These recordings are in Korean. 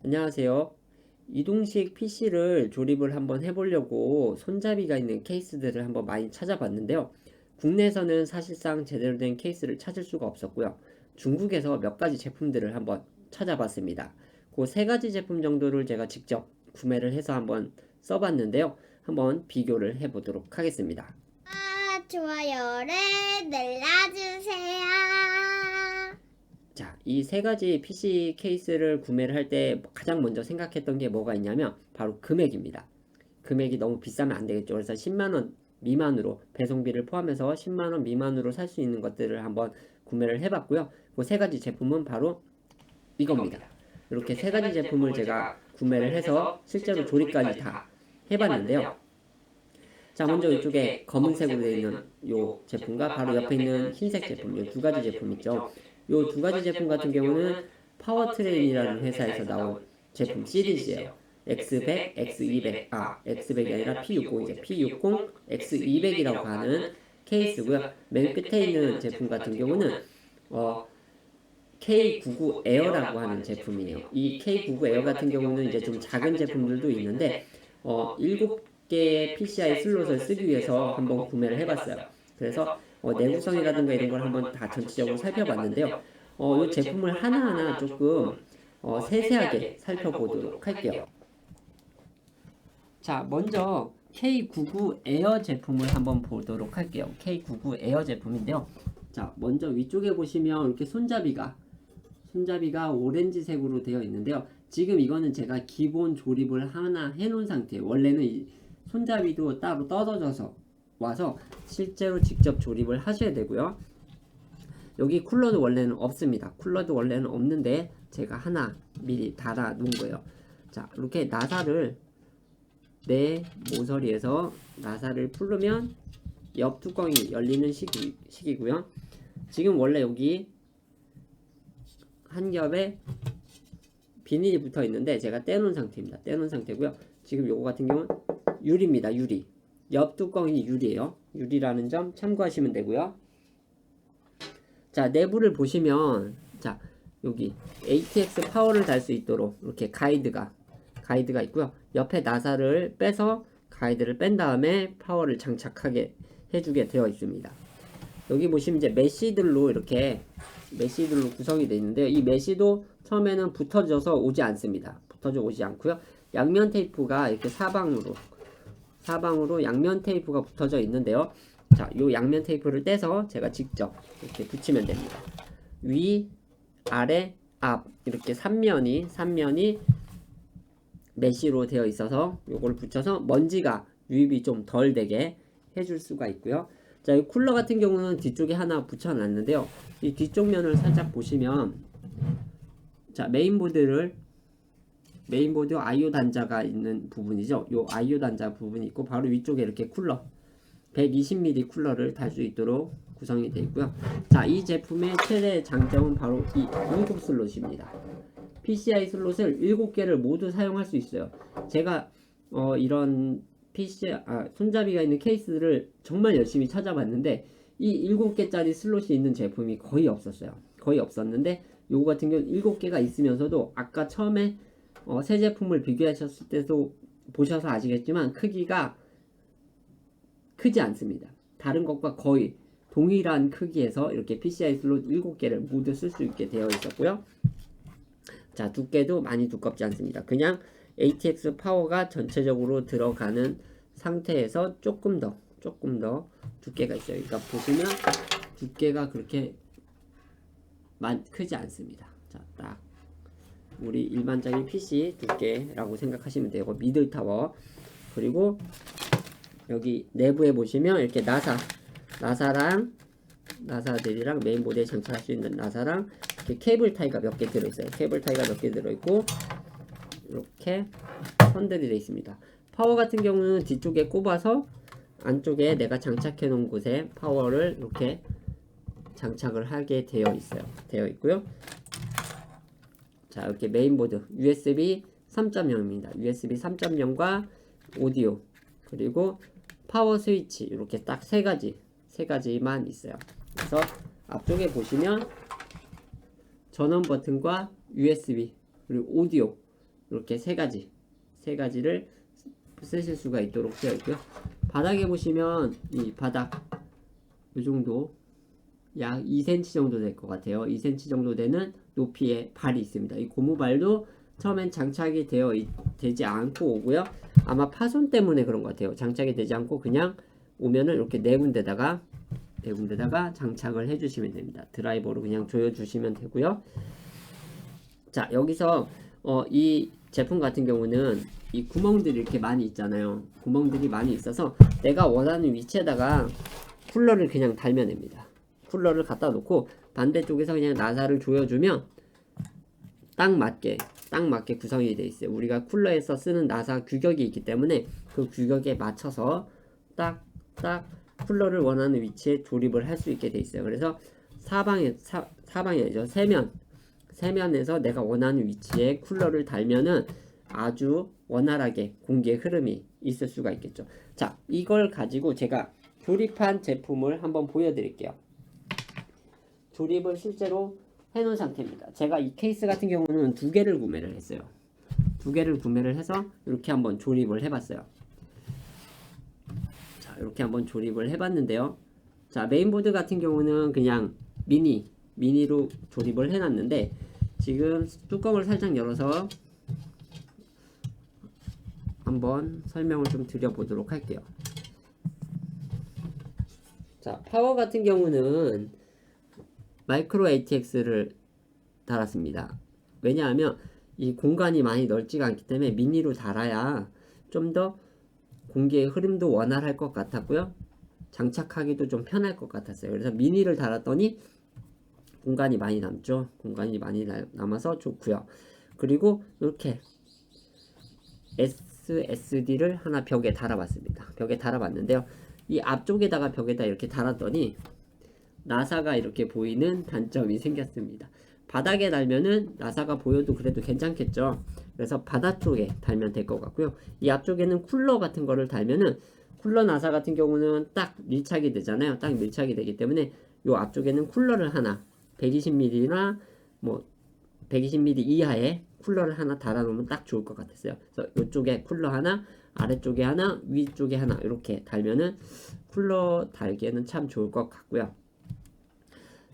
안녕하세요. 이동식 PC를 조립을 한번 해보려고 손잡이가 있는 케이스들을 한번 많이 찾아봤는데요. 국내에서는 사실상 제대로 된 케이스를 찾을 수가 없었고요. 중국에서 몇 가지 제품들을 한번 찾아봤습니다. 그 세 가지 제품 정도를 제가 직접 구매를 해서 한번 써봤는데요. 한번 비교를 해보도록 하겠습니다. 좋아요를 눌러주세요. 자, 이 세 가지 PC 케이스를 구매를 할 때 가장 먼저 생각했던 게 뭐가 있냐면 바로 금액입니다. 금액이 너무 비싸면 안 되겠죠. 그래서 10만원 미만으로 배송비를 포함해서 10만원 미만으로 살 수 있는 것들을 한번 구매를 해봤고요. 그 세 가지 제품은 바로 이겁니다. 이렇게 세 가지 제품을 제가 구매를 해서 실제로 조립까지 다 해봤는데요. 자, 먼저 이쪽에 검은색으로 되어 있는 이 제품과 바로 옆에 있는 흰색 제품, 이 두 가지 제품 있죠. 이 두 가지 제품 같은 경우는 파워트레인이라는 회사에서 나온 제품 시리즈예요. X100, X200, X100이 아니라 P60, 이제 P60, X200이라고 하는 케이스고요. 맨 끝에 있는 제품 같은 경우는 K99 에어라고 하는 제품이에요. 이 K99 에어 같은 경우는 이제 좀 작은 제품들도 있는데 7개의 PCI 슬롯을 쓰기 위해서 한번 구매를 해봤어요. 그래서 내구성이라든가 이런 걸 한번 다 전체적으로 살펴봤는데요. 이 제품을 하나하나 조금 세세하게 살펴보도록 할게요. 자, 먼저 K99 에어 제품을 한번 보도록 할게요. K99 에어 제품인데요. 자, 먼저 위쪽에 보시면 이렇게 손잡이가 오렌지색으로 되어 있는데요. 지금 이거는 제가 기본 조립을 하나 해놓은 상태예요. 원래는 이 손잡이도 따로 떨어져서 와서 실제로 직접 조립을 하셔야 되고요. 여기 쿨러도 원래는 없습니다. 쿨러도 원래는 없는데 제가 하나 미리 달아 놓은 거예요. 자, 이렇게 나사를 내 모서리에서 나사를 풀르면 옆 뚜껑이 열리는 식이고요. 지금 원래 여기 한 겹에 비닐이 붙어 있는데 제가 떼놓은 상태입니다. 떼놓은 상태고요. 지금 요거 같은 경우는 유리입니다. 유리. 옆 뚜껑이 유리예요. 유리라는 점 참고하시면 되고요. 자, 내부를 보시면 자, 여기 ATX 파워를 달 수 있도록 이렇게 가이드가 있고요. 옆에 나사를 빼서 가이드를 뺀 다음에 파워를 장착하게 해주게 되어 있습니다. 여기 보시면 이제 메쉬들로 이렇게 메쉬들로 구성이 되어 있는데요. 이 메쉬도 처음에는 붙어져서 오지 않습니다. 붙어져 오지 않고요. 양면 테이프가 이렇게 사방으로 양면 테이프가 붙어져 있는데요. 자, 요 양면 테이프를 떼서 제가 직접 이렇게 붙이면 됩니다. 위, 아래, 앞 이렇게 3면이 메쉬로 되어 있어서 요걸 붙여서 먼지가 유입이 좀 덜 되게 해줄 수가 있고요. 자, 이 쿨러 같은 경우는 뒤쪽에 하나 붙여놨는데요. 이 뒤쪽 면을 살짝 보시면 자, 메인보드 IO 단자가 있는 부분이죠. 요 IO 단자 부분이 있고 바로 위쪽에 이렇게 쿨러 120mm 쿨러를 달 수 있도록 구성이 되어 있고요. 자, 이 제품의 최대 장점은 바로 이 7슬롯입니다. PCI 슬롯을 7개를 모두 사용할 수 있어요. 제가 이런 손잡이가 있는 케이스를 정말 열심히 찾아봤는데 이 7개짜리 슬롯이 있는 제품이 거의 없었어요. 거의 없었는데 요거 같은 경우는 7개가 있으면서도 아까 처음에 새 제품을 비교하셨을 때도 보셔서 아시겠지만 크기가 크지 않습니다. 다른 것과 거의 동일한 크기에서 이렇게 PCI 슬롯 7개를 모두 쓸 수 있게 되어 있었고요. 자, 두께도 많이 두껍지 않습니다. 그냥 ATX 파워가 전체적으로 들어가는 상태에서 조금 더 두께가 있어요. 그러니까 보시면 두께가 그렇게 크지 않습니다. 자, 딱 우리 일반적인 PC 두께라고 생각하시면 되고 미들타워 그리고 여기 내부에 보시면 이렇게 나사들이랑 메인보드에 장착할 수 있는 나사랑 이렇게 케이블 타이가 몇 개 들어있어요. 케이블 타이가 몇 개 들어있고 이렇게 선들이 되어 있습니다. 파워 같은 경우는 뒤쪽에 꼽아서 안쪽에 내가 장착해 놓은 곳에 파워를 이렇게 장착을 하게 되어 있고요. 자, 이렇게 메인보드 USB 3.0입니다. USB 3.0과 오디오 그리고 파워 스위치 이렇게 딱 세 가지만 있어요. 그래서 앞쪽에 보시면 전원 버튼과 USB 그리고 오디오 이렇게 세 가지를 쓰실 수가 있도록 되어 있고요. 바닥에 보시면 이 바닥 이 정도 약 2cm 정도 될 것 같아요. 2cm 정도 되는 높이의 발이 있습니다. 이 고무발도 처음엔 장착이 되지 않고 오고요. 아마 파손 때문에 그런 것 같아요. 장착이 되지 않고 그냥 오면은 이렇게 네 군데다가 장착을 해주시면 됩니다. 드라이버로 그냥 조여주시면 되고요. 자, 여기서 이 제품 같은 경우는 이 구멍들이 이렇게 많이 있잖아요. 구멍들이 많이 있어서 내가 원하는 위치에다가 쿨러를 그냥 달면 됩니다. 쿨러를 갖다 놓고 반대쪽에서 그냥 나사를 조여주면 딱 맞게 구성이 되어 있어요. 우리가 쿨러에서 쓰는 나사 규격이 있기 때문에 그 규격에 맞춰서 딱 쿨러를 원하는 위치에 조립을 할 수 있게 되어 있어요. 그래서 사방이죠. 세면에서 내가 원하는 위치에 쿨러를 달면은 아주 원활하게 공기의 흐름이 있을 수가 있겠죠. 자, 이걸 가지고 제가 조립한 제품을 한번 보여드릴게요. 조립을 실제로 해놓은 상태입니다. 제가 이 케이스 같은 경우는 2개를 구매를 했어요. 2개를 구매를 해서 이렇게 한번 조립을 해봤어요. 자, 이렇게 한번 조립을 해봤는데요. 자, 메인보드 같은 경우는 그냥 미니로 조립을 해놨는데 지금 뚜껑을 살짝 열어서 한번 설명을 좀 드려보도록 할게요. 자, 파워 같은 경우는 마이크로 ATX를 달았습니다. 왜냐하면 이 공간이 많이 넓지가 않기 때문에 미니로 달아야 좀 더 공기의 흐름도 원활할 것 같았고요. 장착하기도 좀 편할 것 같았어요. 그래서 미니를 달았더니 공간이 많이 남죠. 공간이 많이 남아서 좋고요. 그리고 이렇게 SSD를 하나 벽에 달아봤습니다. 벽에 달아봤는데요. 이 앞쪽에다가 벽에다 이렇게 달았더니 나사가 이렇게 보이는 단점이 생겼습니다. 바닥에 달면은 나사가 보여도 그래도 괜찮겠죠. 그래서 바닥 쪽에 달면 될 것 같고요. 이 앞쪽에는 쿨러 같은 거를 달면은 쿨러 나사 같은 경우는 딱 밀착이 되잖아요. 딱 밀착이 되기 때문에 요 앞쪽에는 쿨러를 하나 120mm나 뭐 120mm 이하의 쿨러를 하나 달아놓으면 딱 좋을 것 같았어요. 그래서 이쪽에 쿨러 하나, 아래쪽에 하나, 위쪽에 하나 이렇게 달면은 쿨러 달기에는 참 좋을 것 같고요.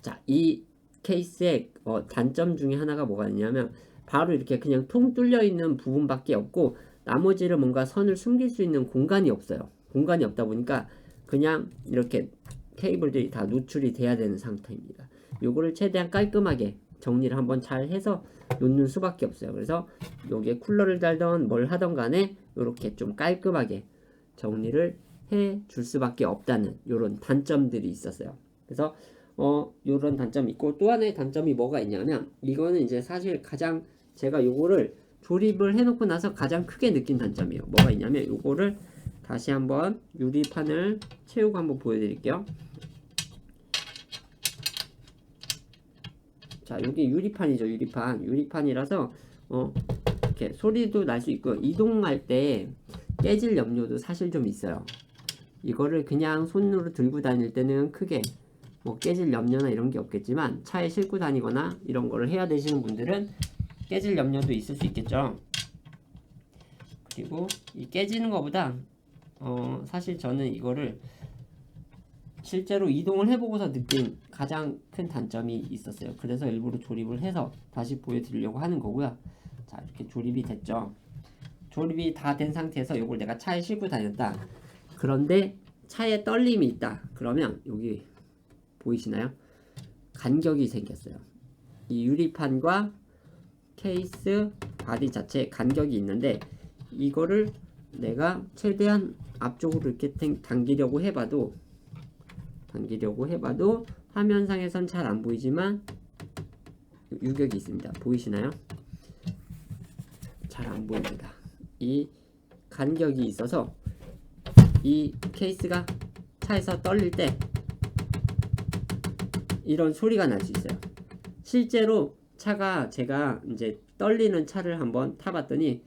자, 이 케이스의 단점 중에 하나가 뭐가 있냐면 바로 이렇게 그냥 통 뚫려 있는 부분밖에 없고 나머지를 뭔가 선을 숨길 수 있는 공간이 없어요. 공간이 없다 보니까 그냥 이렇게 케이블들이 다 노출이 돼야 되는 상태입니다. 요거를 최대한 깔끔하게 정리를 한번 잘 해서 놓는 수밖에 없어요. 그래서 여기에 쿨러를 달던 뭘 하던 간에 이렇게 좀 깔끔하게 정리를 해 줄 수밖에 없다는 요런 단점들이 있었어요. 그래서 요런 단점이 있고 또 하나의 단점이 뭐가 있냐면 이거는 이제 사실 가장 제가 요거를 조립을 해놓고 나서 가장 크게 느낀 단점이에요. 뭐가 있냐면 요거를 다시 한번 유리판을 채우고 한번 보여드릴게요. 자, 여기 유리판이죠. 유리판이라서 이렇게 소리도 날 수 있고요. 이동할 때 깨질 염려도 사실 좀 있어요. 이거를 그냥 손으로 들고 다닐 때는 크게 뭐 깨질 염려나 이런 게 없겠지만 차에 싣고 다니거나 이런 거를 해야 되시는 분들은 깨질 염려도 있을 수 있겠죠. 그리고 이 깨지는 것보다 사실 저는 이거를 실제로 이동을 해보고서 느낀 가장 큰 단점이 있었어요. 그래서 일부러 조립을 해서 다시 보여드리려고 하는 거고요. 자, 이렇게 조립이 됐죠. 조립이 다 된 상태에서 이걸 내가 차에 싣고 다녔다. 그런데 차에 떨림이 있다. 그러면 여기 보이시나요? 간격이 생겼어요. 이 유리판과 케이스 바디 자체에 간격이 있는데 이거를 내가 최대한 앞쪽으로 이렇게 당기려고 해봐도 화면상에선 잘 안 보이지만 유격이 있습니다. 보이시나요? 잘 안 보입니다. 이 간격이 있어서 이 케이스가 차에서 떨릴 때 이런 소리가 날 수 있어요. 실제로 차가 제가 이제 떨리는 차를 한번 타봤더니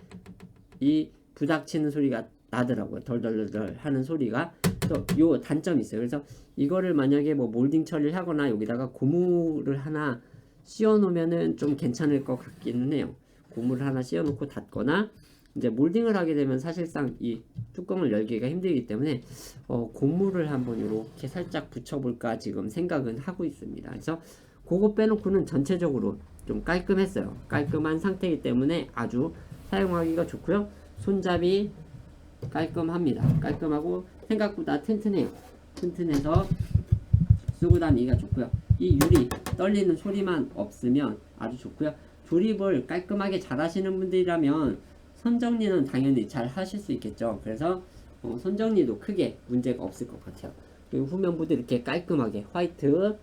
이 부닥치는 소리가 나더라고요. 덜덜덜 하는 소리가. 또 요 단점이 있어요. 그래서 이거를 만약에 뭐 몰딩 처리를 하거나 여기다가 고무를 하나 씌워 놓으면은 좀 괜찮을 것 같기는 해요. 고무를 하나 씌워놓고 닫거나 이제 몰딩을 하게 되면 사실상 이 뚜껑을 열기가 힘들기 때문에 고무를 한번 이렇게 살짝 붙여볼까 지금 생각은 하고 있습니다. 그래서 그거 빼놓고는 전체적으로 좀 깔끔했어요. 깔끔한 상태이기 때문에 아주 사용하기가 좋고요. 손잡이 깔끔합니다. 깔끔하고 생각보다 튼튼해요. 튼튼해서 쓰고 다니기가 좋고요. 이 유리 떨리는 소리만 없으면 아주 좋고요. 조립을 깔끔하게 잘 하시는 분들이라면 선정리는 당연히 잘 하실 수 있겠죠. 그래서 선정리도 크게 문제가 없을 것 같아요. 그리고 후면부도 이렇게 깔끔하게 화이트,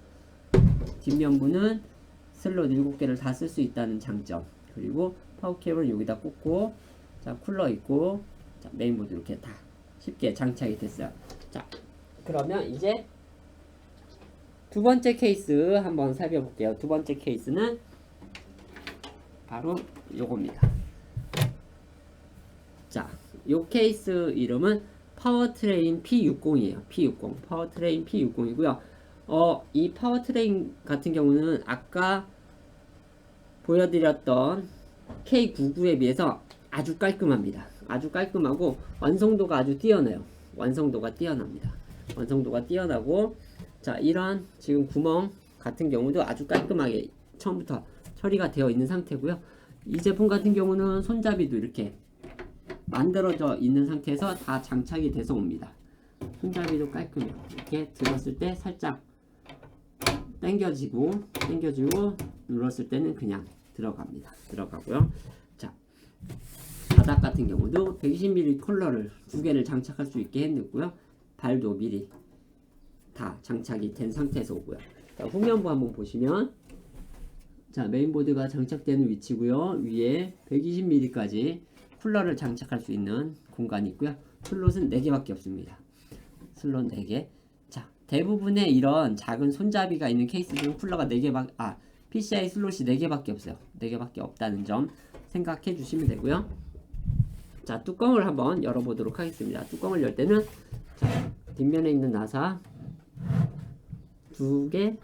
뒷면부는 슬롯 7개를 다 쓸 수 있다는 장점, 그리고 파워 케이블을 여기다 꽂고, 자 쿨러 있고, 자 메인보드 이렇게 다 쉽게 장착이 됐어요. 자 그러면 이제 두 번째 케이스 한번 살펴볼게요. 두 번째 케이스는 바로 요겁니다. 자, 요 케이스 이름은 파워트레인 P60이에요. P60. 파워트레인 P60이고요. 이 파워트레인 같은 경우는 아까 보여드렸던 K99에 비해서 아주 깔끔합니다. 아주 깔끔하고 완성도가 아주 뛰어나요. 완성도가 뛰어납니다. 완성도가 뛰어나고, 자, 이런 지금 구멍 같은 경우도 아주 깔끔하게 처음부터 처리가 되어 있는 상태고요. 이 제품 같은 경우는 손잡이도 이렇게 만들어져 있는 상태에서 다 장착이 돼서 옵니다. 손잡이도 깔끔해요. 이렇게 들었을 때 살짝 당겨지고 눌렀을 때는 그냥 들어갑니다. 들어가고요. 자, 바닥 같은 경우도 120mm 컬러를 2개를 장착할 수 있게 해놓고요. 발도 미리 다 장착이 된 상태에서 오고요. 자, 후면부 한번 보시면, 자 메인보드가 장착되는 위치고요. 위에 120mm까지 쿨러를 장착할 수 있는 공간이 있고요. 슬롯은 4개밖에 없습니다. 슬롯 4개. 자, 대부분의 이런 작은 손잡이가 있는 케이스들은 쿨러가 4개밖에, PCI 슬롯이 4개밖에 없어요. 4개밖에 없다는 점 생각해 주시면 되고요. 자, 뚜껑을 한번 열어보도록 하겠습니다. 뚜껑을 열 때는, 자, 뒷면에 있는 나사 2개,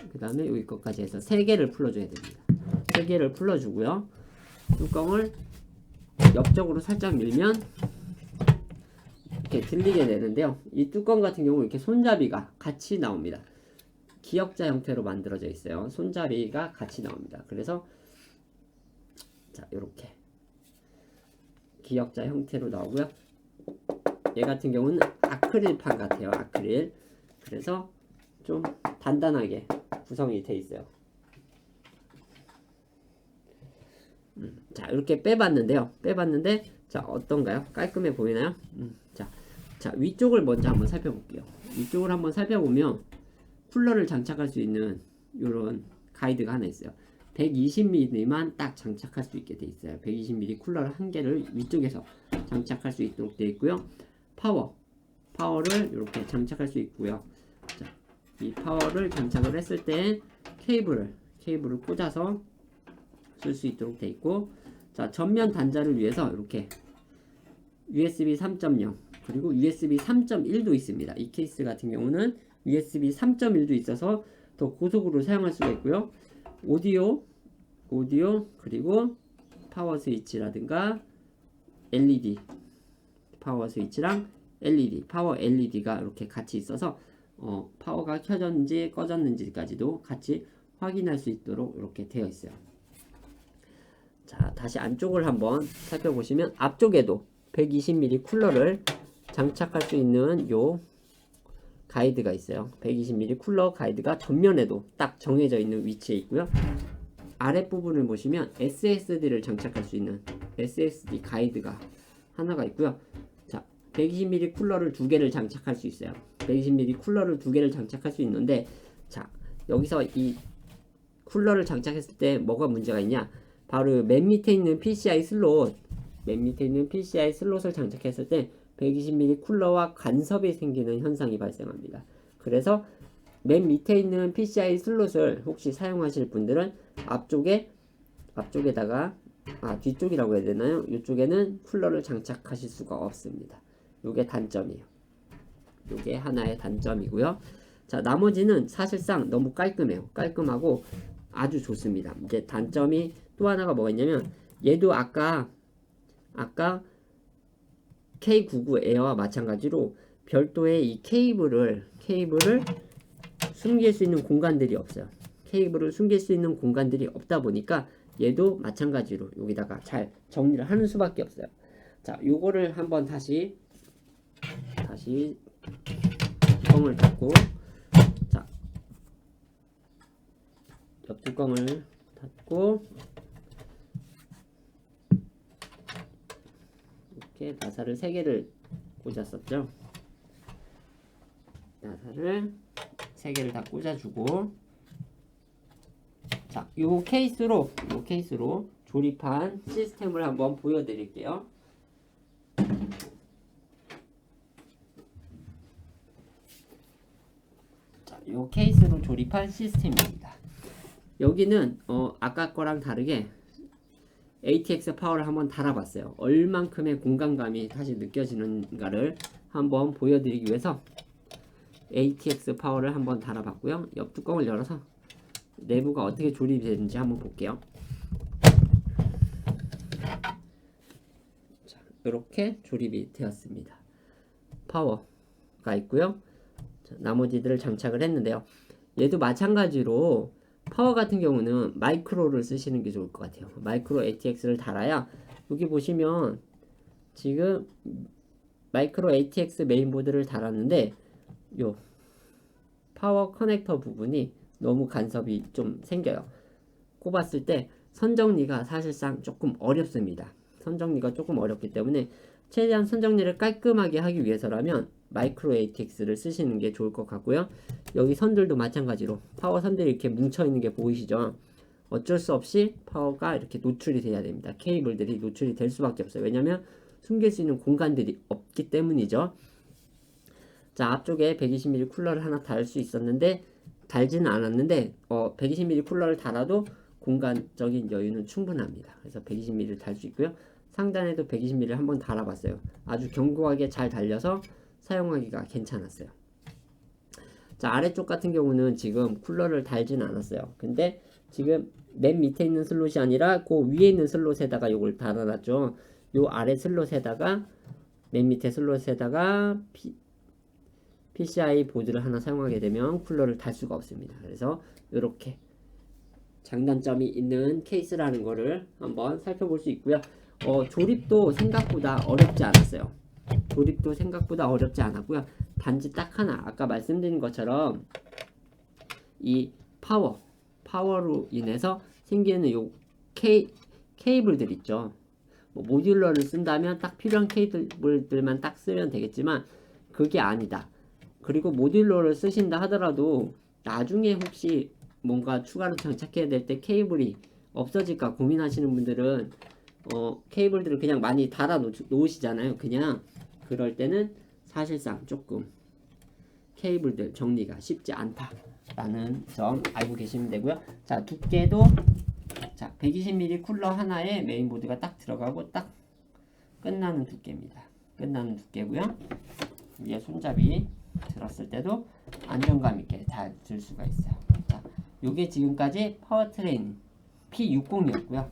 그 다음에 여기 것까지 해서 3개를 풀어줘야 됩니다. 3개를 풀어주고요. 뚜껑을 옆쪽으로 살짝 밀면 이렇게 들리게 되는데요. 이 뚜껑 같은 경우 이렇게 손잡이가 같이 나옵니다. 기역자 형태로 만들어져 있어요. 손잡이가 같이 나옵니다. 그래서 자, 이렇게 기역자 형태로 나오고요. 얘 같은 경우는 아크릴판 같아요. 아크릴. 그래서 좀 단단하게 구성이 돼 있어요. 자, 이렇게 빼봤는데요. 자, 어떤가요? 깔끔해 보이나요? 자, 위쪽을 먼저 한번 살펴볼게요. 위쪽을 한번 살펴보면 쿨러를 장착할 수 있는 이런 가이드가 하나 있어요. 120mm만 딱 장착할 수 있게 돼 있어요. 120mm 쿨러를 한 개를 위쪽에서 장착할 수 있도록 되어 있고요. 파워를 이렇게 장착할 수 있고요. 자, 이 파워를 장착을 했을 때 케이블을 꽂아서 쓸 수 있도록 되어 있고, 자, 전면 단자를 위해서 이렇게 USB 3.0 그리고 USB 3.1도 있습니다. 이 케이스 같은 경우는 USB 3.1도 있어서 더 고속으로 사용할 수가 있고요. 오디오 그리고 파워 스위치라든가 LED 파워 스위치랑 LED 파워 LED가 이렇게 같이 있어서 파워가 켜졌는지 꺼졌는지까지도 같이 확인할 수 있도록 이렇게 되어 있어요. 자, 다시 안쪽을 한번 살펴보시면 앞쪽에도 120mm 쿨러를 장착할 수 있는 요 가이드가 있어요. 120mm 쿨러 가이드가 전면에도 딱 정해져 있는 위치에 있고요. 아랫부분을 보시면 SSD를 장착할 수 있는 SSD 가이드가 하나가 있고요. 자, 120mm 쿨러를 2개를 장착할 수 있어요. 120mm 쿨러를 2개를 장착할 수 있는데, 자, 여기서 이 쿨러를 장착했을 때 뭐가 문제가 있냐? 바로 맨 밑에 있는 PCI 슬롯을 장착했을 때 120mm 쿨러와 간섭이 생기는 현상이 발생합니다. 그래서 맨 밑에 있는 PCI 슬롯을 혹시 사용하실 분들은 앞쪽에다가 뒤쪽이라고 해야 되나요? 이쪽에는 쿨러를 장착하실 수가 없습니다. 요게 단점이에요. 요게 하나의 단점이고요. 자, 나머지는 사실상 너무 깔끔해요. 깔끔하고 아주 좋습니다. 이제 단점이 또 하나가 뭐가 있냐면 얘도 아까 K99 에어와 마찬가지로 별도의 이 케이블을 숨길 수 있는 공간들이 없어요. 케이블을 숨길 수 있는 공간들이 없다 보니까 얘도 마찬가지로 여기다가 잘 정리를 하는 수밖에 없어요. 자, 요거를 한번 다시 뚜껑을 닫고, 자, 옆 뚜껑을 닫고 이렇게 나사를 3개를 꽂았었죠. 나사를 3개를 다 꽂아주고, 자, 요 케이스로 조립한 시스템을 한번 보여드릴게요. 자, 요 케이스로 조립한 시스템입니다. 여기는 아까 거랑 다르게 ATX 파워를 한번 달아봤어요. 얼만큼의 공간감이 다시 느껴지는가를 한번 보여드리기 위해서 ATX 파워를 한번 달아봤고요. 옆 뚜껑을 열어서 내부가 어떻게 조립이 되는지 한번 볼게요. 자, 이렇게 조립이 되었습니다. 파워가 있고요. 자, 나머지들을 장착을 했는데요. 얘도 마찬가지로 파워 같은 경우는 마이크로를 쓰시는 게 좋을 것 같아요. 마이크로 ATX를 달아야, 여기 보시면 지금 마이크로 ATX 메인보드를 달았는데 요 파워 커넥터 부분이 너무 간섭이 좀 생겨요. 꼽았을 때 선정리가 사실상 조금 어렵습니다. 선정리가 조금 어렵기 때문에 최대한 선정리를 깔끔하게 하기 위해서라면 마이크로 ATX를 쓰시는 게 좋을 것 같고요. 여기 선들도 마찬가지로 파워 선들이 이렇게 뭉쳐있는 게 보이시죠? 어쩔 수 없이 파워가 이렇게 노출이 돼야 됩니다. 케이블들이 노출이 될 수밖에 없어요. 왜냐면 숨길 수 있는 공간들이 없기 때문이죠. 자, 앞쪽에 120mm 쿨러를 하나 달 수 있었는데 달지는 않았는데 120mm 쿨러를 달아도 공간적인 여유는 충분합니다. 그래서 120mm를 달 수 있고요. 상단에도 120mm를 한번 달아봤어요. 아주 견고하게 잘 달려서 사용하기가 괜찮았어요. 자, 아래쪽 같은 경우는 지금 쿨러를 달지는 않았어요. 근데 지금 맨 밑에 있는 슬롯이 아니라 그 위에 있는 슬롯에다가 이걸 달아놨죠. 요 아래 슬롯에다가, 맨 밑에 슬롯에다가 PCI 보드를 하나 사용하게 되면 쿨러를 달 수가 없습니다. 그래서 이렇게 장단점이 있는 케이스라는 거를 한번 살펴볼 수 있고요. 조립도 생각보다 어렵지 않았어요. 조립도 생각보다 어렵지 않았고요. 단지 딱 하나, 아까 말씀드린 것처럼 이 파워로 인해서 생기는 요 케이블들 있죠. 뭐 모듈러를 쓴다면 딱 필요한 케이블들만 딱 쓰면 되겠지만 그게 아니다. 그리고 모듈러를 쓰신다 하더라도 나중에 혹시 뭔가 추가로 장착해야 될 때 케이블이 없어질까 고민하시는 분들은 케이블들을 그냥 많이 달아 놓으시잖아요. 그냥 그럴 때는 사실상 조금 케이블들 정리가 쉽지 않다라는 점 알고 계시면 되고요. 자, 두께도 120mm 쿨러 하나에 메인보드가 딱 들어가고 딱 끝나는 두께입니다. 끝나는 두께고요. 위에 손잡이 들었을 때도 안정감 있게 잘 들 수가 있어요. 자, 요게 지금까지 파워트레인 P60이었고요.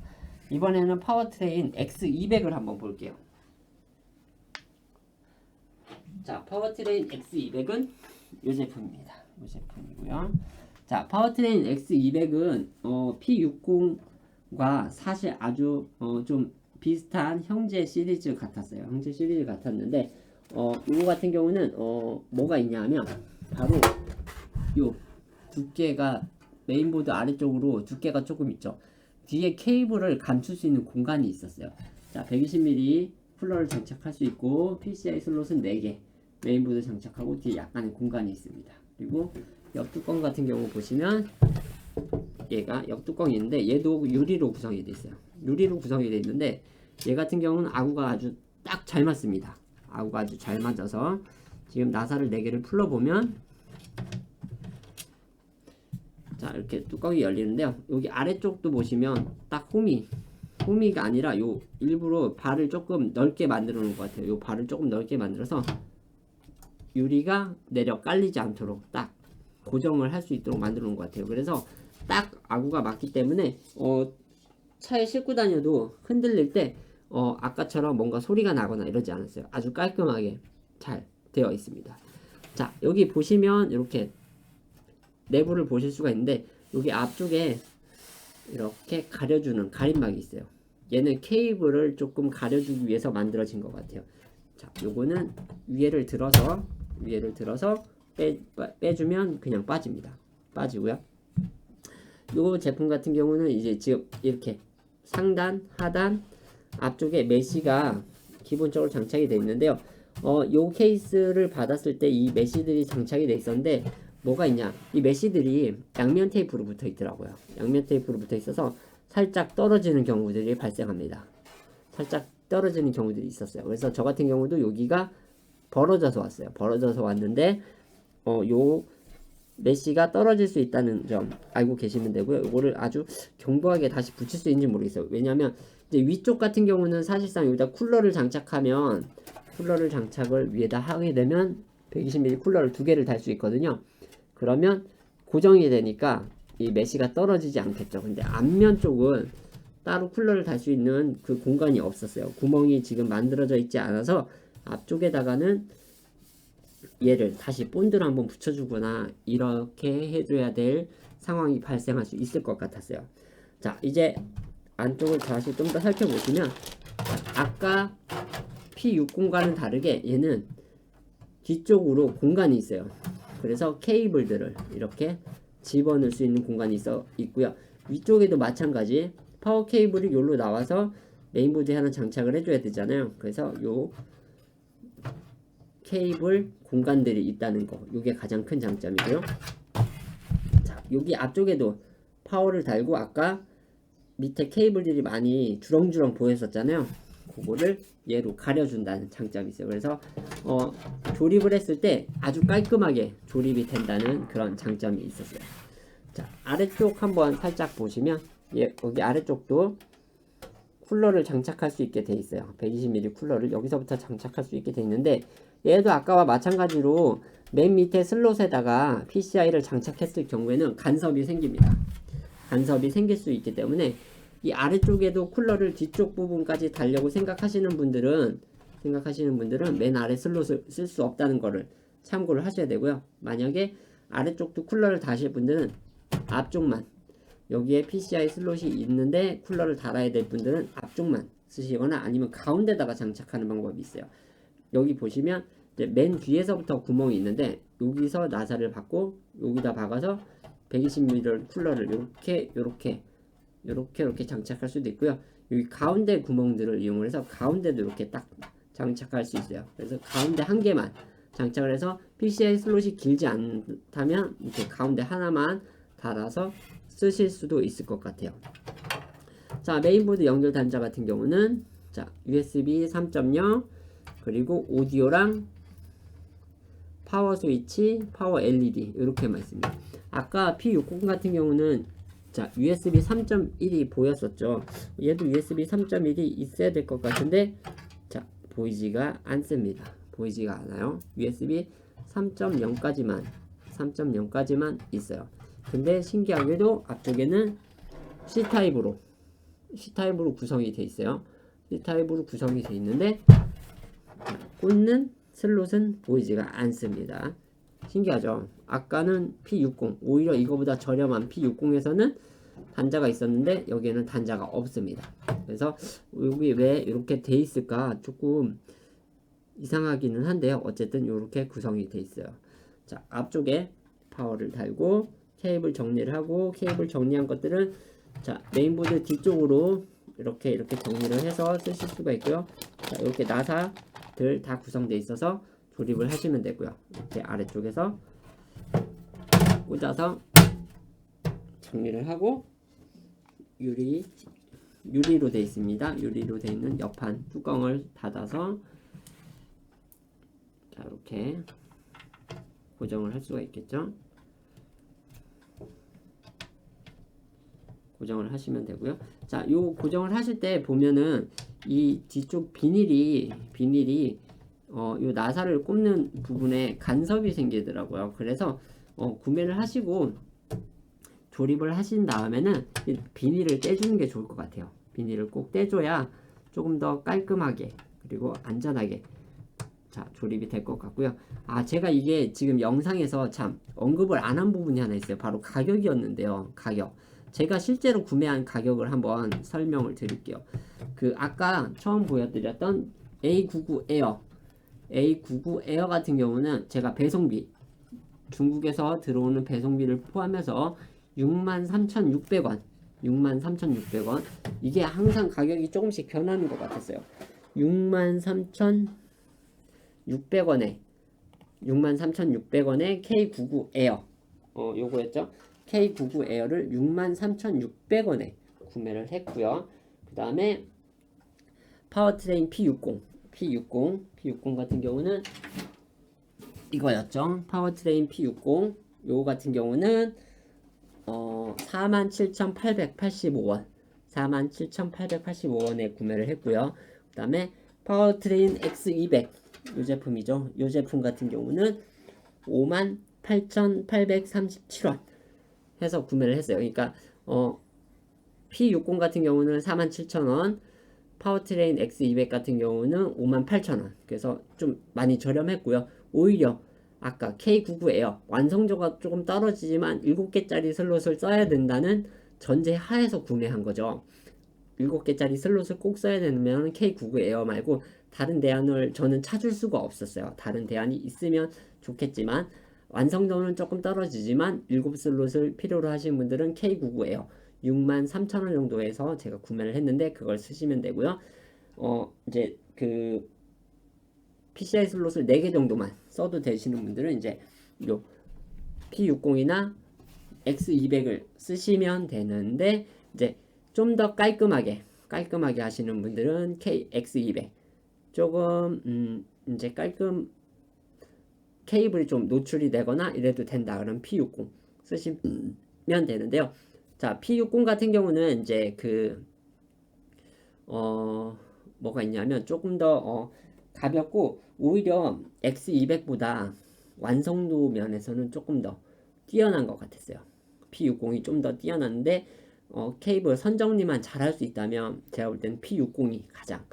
이번에는 파워트레인 X200을 한번 볼게요. 자, 파워트레인 X200은 이 제품입니다. 이 제품이고요. 자, 파워트레인 X200은 P60과 사실 아주 좀 비슷한 형제 시리즈 같았어요. 형제 시리즈 같았는데 이거 같은 경우는 뭐가 있냐면 바로 요 두께가 메인보드 아래쪽으로 두께가 조금 있죠. 뒤에 케이블을 감출 수 있는 공간이 있었어요. 자, 120mm 쿨러를 장착할 수 있고 PCI 슬롯은 4개, 메인보드 장착하고 뒤에 약간의 공간이 있습니다. 그리고 옆뚜껑 같은 경우 보시면 얘가 옆뚜껑이 있는데 얘도 유리로 구성이 되어 있어요. 유리로 구성이 되어 있는데 얘 같은 경우는 아구가 아주 딱 잘 맞습니다. 아구가 아주 잘 맞아서 지금 나사를 4개를 풀러보면 자, 이렇게 뚜껑이 열리는데요. 여기 아래쪽도 보시면 딱 호미가 아니라 요 일부러 발을 조금 넓게 만들어 놓은 것 같아요. 요 발을 조금 넓게 만들어서 유리가 내려 깔리지 않도록 딱 고정을 할 수 있도록 만들어 놓은 것 같아요. 그래서 딱 아구가 맞기 때문에 차에 싣고 다녀도 흔들릴 때 아까처럼 뭔가 소리가 나거나 이러지 않았어요. 아주 깔끔하게 잘 되어 있습니다. 자, 여기 보시면 이렇게 내부를 보실 수가 있는데 여기 앞쪽에 이렇게 가려주는 가림막이 있어요. 얘는 케이블을 조금 가려주기 위해서 만들어진 것 같아요. 자, 요거는 위에를 들어서 빼주면 그냥 빠집니다. 빠지고요. 요 제품 같은 경우는 이제 지금 이렇게 상단, 하단, 앞쪽에 메시가 기본적으로 장착이 되어 있는데요. 요 케이스를 받았을 때 이 메시들이 장착이 되어 있었는데 뭐가 있냐? 이 메시들이 양면 테이프로 붙어 있더라고요. 양면 테이프로 붙어 있어서 살짝 떨어지는 경우들이 발생합니다. 살짝 떨어지는 경우들이 있었어요. 그래서 저 같은 경우도 여기가 벌어져서 왔어요. 벌어져서 왔는데 요 메시가 떨어질 수 있다는 점 알고 계시면 되고요. 이거를 아주 견고하게 다시 붙일 수 있는지 모르겠어요. 왜냐하면 이제 위쪽 같은 경우는 사실상 여기다 쿨러를 장착하면 쿨러를 장착을 위에다 하게 되면 120mm 쿨러를 두 개를 달 수 있거든요. 그러면 고정이 되니까 이 메시가 떨어지지 않겠죠. 근데 앞면 쪽은 따로 쿨러를 달 수 있는 그 공간이 없었어요. 구멍이 지금 만들어져 있지 않아서 앞쪽에다가는 얘를 다시 본드를 한번 붙여주거나 이렇게 해줘야 될 상황이 발생할 수 있을 것 같았어요. 자, 이제 안쪽을 다시 좀 더 살펴보시면 아까 P60과는 다르게 얘는 뒤쪽으로 공간이 있어요. 그래서 케이블들을 이렇게 집어넣을 수 있는 공간이 있고요. 위쪽에도 마찬가지 파워 케이블이 여기로 나와서 메인보드에 하나 장착을 해줘야 되잖아요. 그래서 요 케이블 공간들이 있다는 거, 이게 가장 큰 장점이고요. 자, 여기 앞쪽에도 파워를 달고 아까 밑에 케이블들이 많이 주렁주렁 보였었잖아요. 그거를 얘로 가려준다는 장점이 있어요. 그래서 조립을 했을 때 아주 깔끔하게 조립이 된다는 그런 장점이 있었어요. 자, 아래쪽 한번 살짝 보시면 여기 아래쪽도 쿨러를 장착할 수 있게 돼 있어요. 120mm 쿨러를 여기서부터 장착할 수 있게 돼 있는데 얘도 아까와 마찬가지로 맨 밑에 슬롯에다가 PCI를 장착했을 경우에는 간섭이 생깁니다. 간섭이 생길 수 있기 때문에 이 아래쪽에도 쿨러를 뒤쪽 부분까지 달려고 생각하시는 분들은 맨 아래 슬롯을 쓸 수 없다는 거를 참고를 하셔야 되고요. 만약에 아래쪽도 쿨러를 다실 분들은 앞쪽만, 여기에 PCI 슬롯이 있는데 쿨러를 달아야 될 분들은 앞쪽만 쓰시거나 아니면 가운데다가 장착하는 방법이 있어요. 여기 보시면 이제 맨 뒤에서부터 구멍이 있는데 여기서 나사를 받고 여기다 박아서 120mm 쿨러를 이렇게 장착할 수도 있고요. 여기 가운데 구멍들을 이용을 해서 가운데도 이렇게 딱 장착할 수 있어요. 그래서 가운데 한 개만 장착을 해서 PCI 슬롯이 길지 않다면 이렇게 가운데 하나만 달아서 쓰실 수도 있을 것 같아요. 자, 메인보드 연결 단자 같은 경우는 자, USB 3.0 그리고 오디오랑 파워 스위치, 파워 LED 이렇게만 있습니다. 아까 P60 같은 경우는 자, USB 3.1이 보였었죠. 얘도 USB 3.1이 있어야 될 것 같은데 자, 보이지가 않습니다. 보이지가 않아요. USB 3.0까지만 있어요. 근데 신기하게도 앞쪽에는 C타입으로 구성이 돼 있어요. C타입으로 구성이 돼 있는데 꽂는 슬롯은 보이지가 않습니다. 신기하죠? 아까는 P60 오히려 이거보다 저렴한 P60에서는 단자가 있었는데 여기에는 단자가 없습니다. 그래서 여기 왜 이렇게 돼 있을까 조금 이상하기는 한데요. 어쨌든 이렇게 구성이 돼 있어요. 자, 앞쪽에 파워를 달고 케이블 정리를 하고 케이블 정리한 것들은 자, 메인보드 뒤쪽으로 이렇게 정리를 해서 쓰실 수가 있고요. 자, 이렇게 나사들 다 구성되어 있어서 조립을 하시면 되고요. 이렇게 아래쪽에서 꽂아서 정리를 하고 유리로 되어 있습니다. 유리로 되어 있는 옆판 뚜껑을 닫아서 자, 이렇게 고정을 할 수가 있겠죠. 고정을 하시면 되고요. 자, 요 고정을 하실 때 보면은 이 뒤쪽 비닐이 요 나사를 꼽는 부분에 간섭이 생기더라고요. 그래서 구매를 하시고 조립을 하신 다음에는 이 비닐을 떼주는 게 좋을 것 같아요. 비닐을 꼭 떼줘야 조금 더 깔끔하게 그리고 안전하게 자 조립이 될 것 같고요. 아 제가 이게 지금 영상에서 참 언급을 안 한 부분이 하나 있어요. 바로 가격이었는데요. 가격 제가 실제로 구매한 가격을 한번 설명을 드릴게요. 그 아까 처음 보여드렸던 A99 에어 같은 경우는 제가 배송비 중국에서 들어오는 배송비를 포함해서 63,600원 63,600원 이게 항상 가격이 조금씩 변하는 것 같았어요. 63,600원에 63,600원에 K99 에어 요거였죠. K99 에어를 63,600원에 구매를 했고요. 그 다음에 파워트레인 P60 같은 경우는 이거였죠. 파워트레인 P60 요거 같은 경우는 47,885원 47,885원에 구매를 했고요. 그 다음에 파워트레인 X200 요 제품이죠. 요 제품 같은 경우는 58,837원 해서 구매를 했어요. 그러니까 P60 같은 경우는 47,000원 파워트레인 X200 같은 경우는 58,000원 그래서 좀 많이 저렴했고요. 오히려 아까 K99 에어 완성도가 조금 떨어지지만 7개짜리 슬롯을 써야 된다는 전제 하에서 구매한 거죠. 7개짜리 슬롯을 꼭 써야 되면 K99 에어 말고 다른 대안을 저는 찾을 수가 없었어요. 다른 대안이 있으면 좋겠지만 완성도는 조금 떨어지지만 7슬롯을 필요로 하시는 분들은 K99 에어 63,000원 정도에서 제가 구매를 했는데 그걸 쓰시면 되고요. 이제 그 PCI 슬롯을 4개 정도만 써도 되시는 분들은 이제 요 P60이나 X200을 쓰시면 되는데 이제 좀 더 깔끔하게 하시는 분들은 X200 조금 이제 케이블이 좀 노출이 되거나 이래도 된다 그러면 P60 쓰시면 되는데요. 자 P60 같은 경우는 이제 뭐가 있냐면 조금 더 가볍고 오히려 X200보다 완성도 면에서는 조금 더 뛰어난 것 같았어요. P60이 좀 더 뛰어났는데 케이블 선정리만 잘할 수 있다면 제가 볼 때는 P60이 가장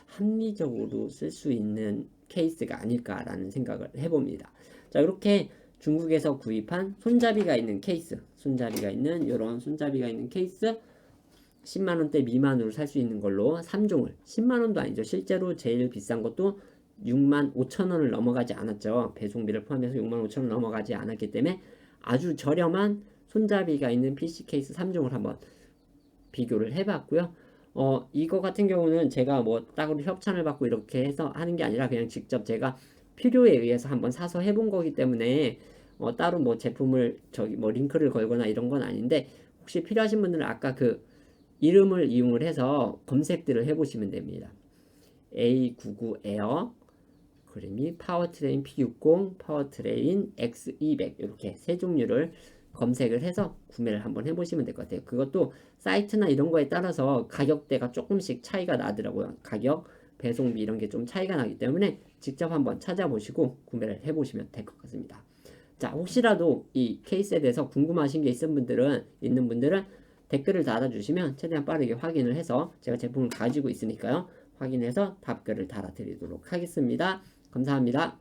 합리적으로 쓸 수 있는 케이스가 아닐까라는 생각을 해봅니다. 자 이렇게 중국에서 구입한 손잡이가 있는 케이스 이런 손잡이가 있는 케이스 10만원대 미만으로 살 수 있는 걸로 3종을 10만원도 아니죠. 실제로 제일 비싼 것도 65,000원을 넘어가지 않았죠. 배송비를 포함해서 65,000원 넘어가지 않았기 때문에 아주 저렴한 손잡이가 있는 PC 케이스 3종을 한번 비교를 해봤고요. 이거 같은 경우는 제가 뭐 따로 협찬을 받고 이렇게 해서 하는 게 아니라 그냥 직접 제가 필요에 의해서 한번 사서 해본 거기 때문에 따로 뭐 제품을 뭐 링크를 걸거나 이런 건 아닌데 혹시 필요하신 분들은 아까 그 이름을 이용을 해서 검색들을 해보시면 됩니다. A99 에어 그림이 파워트레인 P60 파워트레인 X200 이렇게 세 종류를 검색을 해서 구매를 한번 해보시면 될 것 같아요. 그것도 사이트나 이런 거에 따라서 가격대가 조금씩 차이가 나더라고요. 가격, 배송비 이런 게 좀 차이가 나기 때문에 직접 한번 찾아보시고 구매를 해보시면 될 것 같습니다. 자 혹시라도 이 케이스에 대해서 궁금하신 게 있는 분들은 댓글을 달아주시면 최대한 빠르게 확인을 해서 제가 제품을 가지고 있으니까요. 확인해서 답글을 달아드리도록 하겠습니다. 감사합니다.